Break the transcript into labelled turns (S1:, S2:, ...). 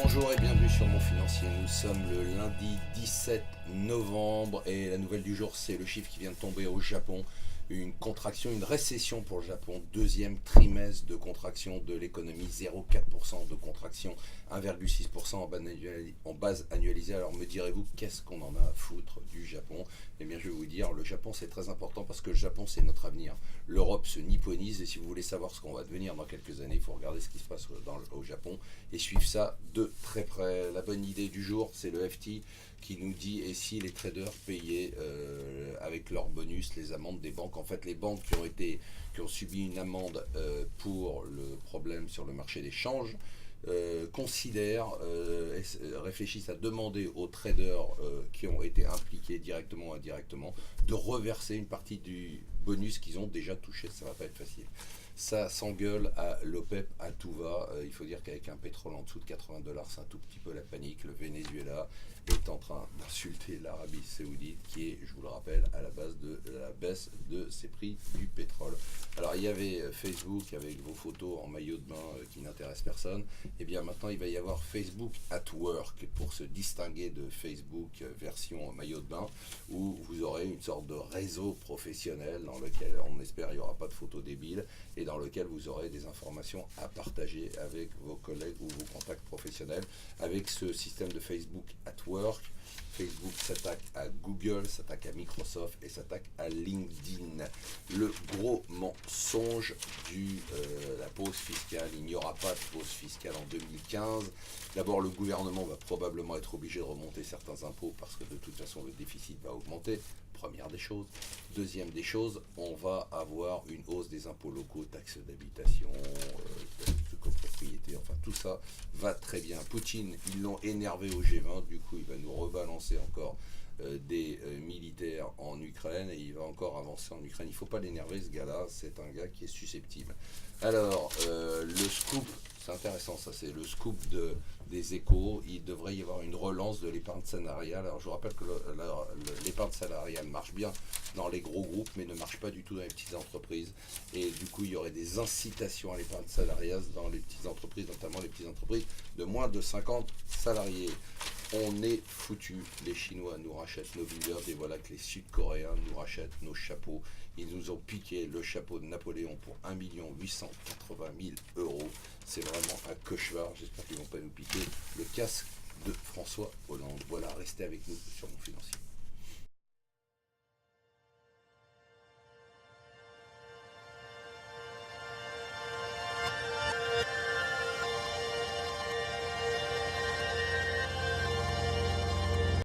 S1: Bonjour et bienvenue sur Mon Financier. Nous sommes le lundi 17 novembre et la nouvelle du jour, c'est le chiffre qui vient de tomber au Japon. Une contraction, une récession pour le Japon, deuxième trimestre de contraction de l'économie, 0,4% de contraction, 1,6% en base annualisée. Alors me direz-vous, qu'est-ce qu'on en a à foutre du Japon? Eh bien je vais vous dire, le Japon c'est très important parce que le Japon c'est notre avenir. L'Europe se nipponise et si vous voulez savoir ce qu'on va devenir dans quelques années, il faut regarder ce qui se passe au Japon et suivre ça de très près. La bonne idée du jour, c'est le FT qui nous dit et si les traders payaient avec leurs bonus les amendes des banques. En fait, les banques qui ont subi une amende pour le problème sur le marché des changes réfléchissent à demander aux traders qui ont été impliqués directement ou indirectement de reverser une partie du bonus qu'ils ont déjà touché. Ça va pas être facile. Ça s'engueule à l'OPEP, à tout va. Il faut dire qu'avec un pétrole en dessous de 80 $, c'est un tout petit peu la panique. Le Venezuela est en train d'insulter l'Arabie Saoudite, qui est, je vous le rappelle, à la base de la baisse de ses prix du pétrole. Alors, il y avait Facebook avec vos photos en maillot de bain qui n'intéressent personne. Et bien maintenant, il va y avoir Facebook at Work pour se distinguer de Facebook version maillot de bain, où vous aurez une sorte de réseau professionnel dans lequel, on espère, il n'y aura pas de photos débiles et dans lequel vous aurez des informations à partager avec vos collègues ou vos contacts professionnels. Avec ce système de Facebook at Work, Facebook s'attaque à Google, s'attaque à Microsoft et s'attaque à LinkedIn. Le gros mensonge la pause fiscale. Il n'y aura pas de pause fiscale en 2015. D'abord, le gouvernement va probablement être obligé de remonter certains impôts parce que de toute façon, le déficit va augmenter. Première des choses. Deuxième des choses, on va avoir une hausse des impôts locaux, taxes d'habitation, taxes de copropriété, enfin tout ça va très bien. Poutine, ils l'ont énervé au G20, du coup il va nous rebalancer encore des militaires en Ukraine et il va encore avancer en Ukraine. Il ne faut pas l'énerver ce gars-là, c'est un gars qui est susceptible. Alors, le scoop, c'est intéressant ça, c'est le scoop des Échos. Il devrait y avoir une relance de l'épargne salariale. Alors je vous rappelle que l'épargne salariale marche bien dans les gros groupes mais ne marche pas du tout dans les petites entreprises et du coup il y aurait des incitations à l'épargne salariale dans les petites entreprises, notamment les petites entreprises de moins de 50 salariés. On est foutus. Les Chinois nous rachètent nos villers et voilà que les Sud-Coréens nous rachètent nos chapeaux. Ils nous ont piqué le chapeau de Napoléon pour 1 880 000 €. C'est vraiment un cauchemar. J'espère qu'ils ne vont pas nous piquer le casque de François Hollande. Voilà, restez avec nous sur Mon Financier.